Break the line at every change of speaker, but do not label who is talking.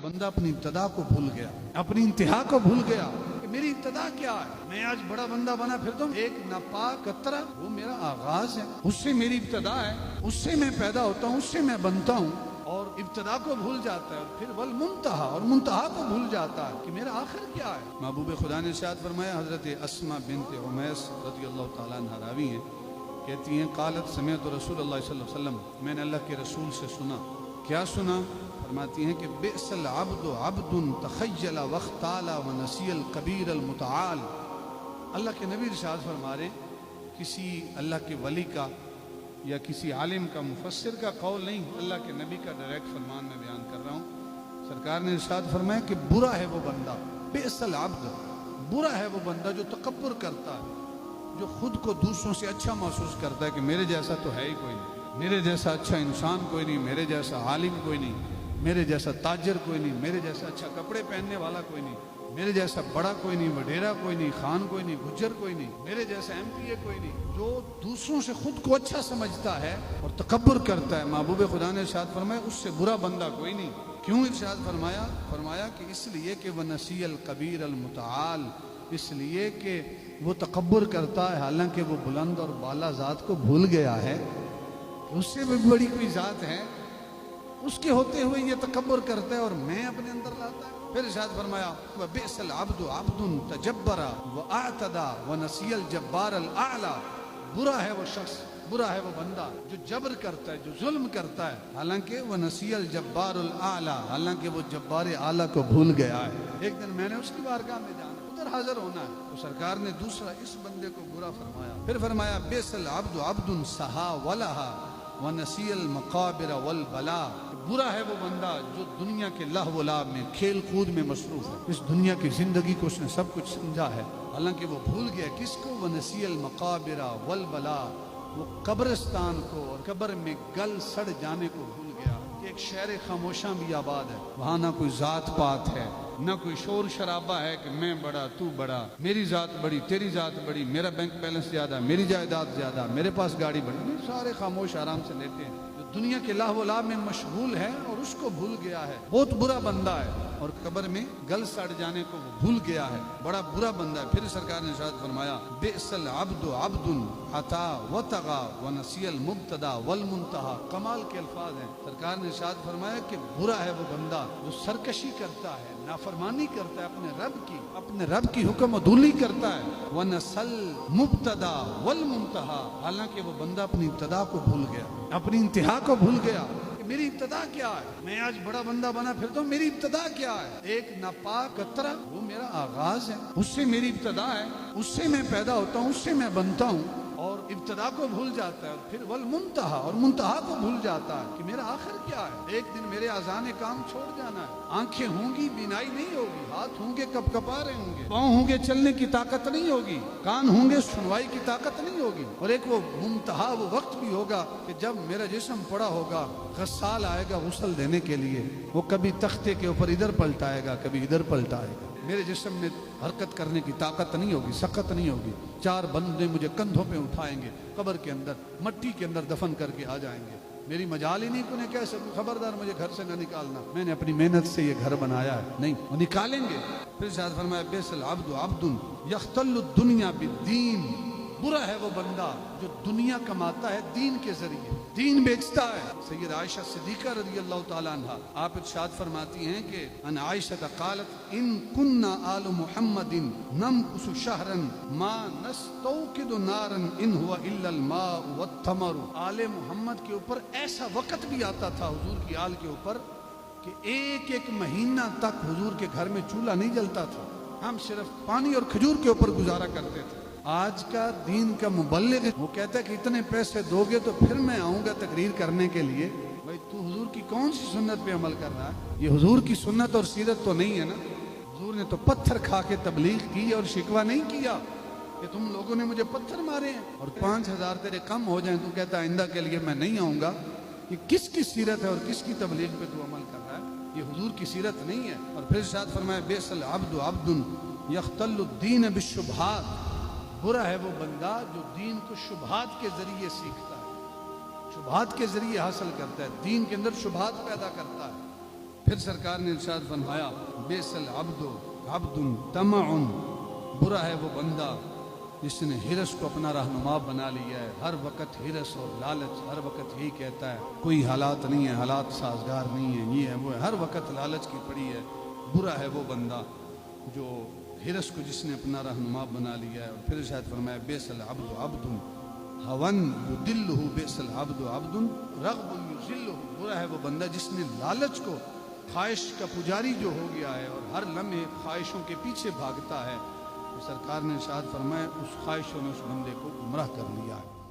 बंदा अपनी इब्तदा को भूल गया, अपनी इंतहा को भूल गया कि मेरी इब्तदा क्या है। मैं आज बड़ा बंदा बना फिरता हूँ, एक नापाक कतरा वो मेरा आगाज है, उससे मेरी इब्तदा है, उससे मैं पैदा होता हूँ, उससे मैं बनता हूँ। और इब्तदा को भूल जाता है, फिर वल मुंतहा, और मुंतहा को भूल जाता है कि मेरा आखिर क्या है। महबूब खुदा ने इरशाद फरमाया, हजरत अस्मा बिन्त उमैस रज़ियल्लाहु तआला अन्हा रावी हैं, कहती हैं कालत समिअतु रसूलुल्लाह सल्लल्लाहु अलैहि वसल्लम, मैंने अल्लाह के रसूल से सुना। क्या सुना? फरमाती हैं कि बिअसल अब्दु अब्दुन तखय्यला वख्ताला व नसियल कबीर अल मुतआल। अल्लाह के नबी इरशाद फरमा रहे, किसी अल्लाह के वली का या किसी आलिम का, मुफस्सिर का कौल नहीं, अल्लाह के नबी का डायरेक्ट फरमान में बयान कर रहा हूँ। सरकार ने इरशाद फरमाया कि बुरा है वो बंदा, बिअसल अब्द, बुरा है वो बंदा जो तकब्बुर करता है, जो खुद को दूसरों से अच्छा महसूस करता है कि मेरे जैसा तो है ही कोई नहीं, मेरे जैसा अच्छा इंसान कोई नहीं, मेरे जैसा आलिम कोई नहीं, मेरे जैसा ताजर कोई नहीं, मेरे जैसा अच्छा कपड़े पहनने वाला कोई नहीं, मेरे जैसा बड़ा कोई नहीं, वडेरा कोई नहीं, खान कोई नहीं, गुज्जर कोई नहीं, मेरे जैसा एमपीए कोई नहीं। जो दूसरों से खुद को अच्छा समझता है और तकब्बुर करता है, महबूब खुदा ने इरशाद फरमाया उससे बुरा बंदा कोई नहीं। क्यों इरशाद फरमाया? फरमाया कि इसलिए कि वह नसील कबीर अल मुतआल, इसलिए कि वो तकब्बुर करता है हालांकि वो बुलंद और बाला ज़ात को भूल गया है, उससे भी बड़ी कोई ज़ात है, उसके होते हुए ये तकब्बुर करता है और मैं अपने अंदर लाता है। फिर इरशाद फरमाया व बिअसल अब्दु अब्दुन तजब्बरा व अअतदा व नसियल जब्बार अल आला, बुरा है वो शख्स, बुरा है वो बंदा जो जबर करता है, जो जुल्म करता है, हालांकि वह नसियल जब्बार अल आला, हालांकि वो जब्बार आला को भूल गया है। एक दिन मैंने उसकी बारगाह में जाना, उधर हाजिर होना है, तो सरकार ने दूसरा इस बंदे को बुरा फरमाया। फिर फरमाया बिअसल अब्दु अब्दुन सहा वलहा व नसियल मकाबिर वल बला, बुरा है वो बंदा जो दुनिया के लहव लाभ में, खेल कूद में मसरूफ है, इस दुनिया की जिंदगी को उसने सब कुछ समझा है, हालांकि वो भूल गया किसको? व नसियल मकाबिरा वल बला, वो कब्रिस्तान को और कब्र में गल सड़ जाने को भूल गया कि एक शहर खामोशा भी आबाद है, वहाँ ना कोई जात पात है, ना कोई शोर शराबा है कि मैं बड़ा तू बड़ा, मेरी जात बड़ी तेरी जात बड़ी, मेरा बैंक बैलेंस ज्यादा, मेरी जायदाद ज्यादा, मेरे पास गाड़ी बड़ी, सारे खामोश आराम से लेते हैं। जो दुनिया के लाभ में मशगूल है और उसको भूल गया है, बहुत बुरा बंदा है, और कब्र में गल सड़ जाने को वो भूल गया है, बड़ा बुरा बंदा है। फिर सरकार ने इरशाद फरमाया बिअसल अब्दु अब्दुन अता व तगा व नसियल मुब्तदा वल मुंतहा, कमाल के अल्फाज हैं। सरकार ने इरशाद फरमाया कि बुरा है वो बंदा जो सरकशी करता है, नाफरमानी करता है अपने रब की हुक्म अदूली करता है, व नसल मुब्तदा वल मुंतहा, हालांकि वो बंदा अपनी इब्तदा को भूल गया, अपनी इंतहा को भूल गया। मेरी इब्तदा क्या है? मैं आज बड़ा बंदा बना फिरता हूँ, मेरी इब्तदा क्या है? एक नापाक कतरा वो मेरा आगाज है, उससे मेरी इब्तदा है, उससे मैं पैदा होता हूँ, उससे मैं बनता हूँ। और इब्तदा को भूल जाता है, फिर वल मुंतहा, और मुंतहा को भूल जाता है कि मेरा आखिर क्या है। एक दिन मेरे आज़ाने काम छोड़ जाना है, आंखें होंगी बीनाई नहीं होगी, हाथ होंगे कपकपा रहे होंगे, पाँव होंगे चलने की ताकत नहीं होगी, कान होंगे सुनवाई की ताकत नहीं होगी, और एक वो मुंतहा वो वक्त भी होगा कि जब मेरा जिस्म पड़ा होगा, गस्साल आएगा गुस्ल देने के लिए, वो कभी तख्ते के ऊपर इधर पलटाएगा, कभी इधर पलटाएगा, मेरे जिस्म में हरकत करने की ताकत नहीं होगी, सकत नहीं होगी, चार बंदे मुझे कंधों पे उठाएंगे, कब्र के अंदर मट्टी के अंदर दफन करके आ जाएंगे, मेरी मजाल ही नहीं कोने कह सकूं खबरदार मुझे घर से न निकालना, मैंने अपनी मेहनत से ये घर बनाया है, नहीं वो निकालेंगे। फिर शायद फरमाया बिअसल अब्दु अब्दुन यख्तल्लु दुनिया बिद्दीन, बुरा है वो बंदा जो दुनिया कमाता है दीन के जरिए, दीन बेचता है। सैयद आयशा सिद्दीका रज़ियल्लाहु ताला अन्हा आप इरशाद फरमाती हैं कि अन आयशा क़ालत इन कुन्ना आलु मुहम्मदिन नमकुसु शहरन मा नस्तौकिदु नारन इन हुवा इल्ला अल माउ वत्तमरु, आले मोहम्मद के ऊपर ऐसा वक्त भी आता था, हुजूर की आल के ऊपर, कि एक एक महीना तक हुजूर के घर में चूल्हा नहीं जलता था, हम सिर्फ पानी और खजूर के ऊपर गुजारा करते थे। आज का दीन का मुबल्लिग वो कहता है कि इतने पैसे दोगे तो फिर मैं आऊंगा तकरीर करने के लिए। भाई तू हुजूर की कौन सी सुन्नत पे अमल कर रहा है? ये हुजूर की सुन्नत और सीरत तो नहीं है ना। हुजूर ने तो पत्थर खा के तबलीग की और शिकवा नहीं किया कि तुम लोगों ने मुझे पत्थर मारे हैं और 5000 तेरे कम हो जाएं, तू कहता आइंदा के लिए मैं नहीं आऊंगा। ये किसकी सीरत है और किसकी तबलीग पे तू अमल कर रहा है? ये हुजूर की सीरत नहीं है। और फिर शायद फरमाया बेसल अब्दु अब्दुन यख्तल्लु दीन बिशुबहात, बुरा है वो बंदा जो दीन को शुबहात के जरिए सीखता है, शुबहात के जरिए हासिल करता है, दीन के अंदर शुबहात पैदा करता है। پھر سرکار نے ارشاد فرمایا بیسل عبدن طمعن، برا ہے وہ بندہ جس نے ہرس کو اپنا رہنما بنا لیا ہے، ہر وقت ہرس اور لالچ، ہر وقت یہی کہتا ہے کوئی حالات نہیں ہے، حالات سازگار نہیں ہیں، یہ ہے وہ ہے، ہر وقت لالچ کی پڑی ہے۔ برا ہے وہ بندہ جو ہرس کو جس نے اپنا رہنما بنا لیا ہے۔ اور پھر ارشاد فرمایا بیس العبد عبد ہون یدلہ، بیس العبد عبد رغب یذلہ، برا ہے وہ بندہ جس نے لالچ کو خواہش کا پجاری جو ہو گیا ہے اور ہر لمحے خواہشوں کے پیچھے بھاگتا ہے۔ سرکار نے ارشاد فرمایا اس خواہشوں نے اس بندے کو گمراہ کر لیا ہے۔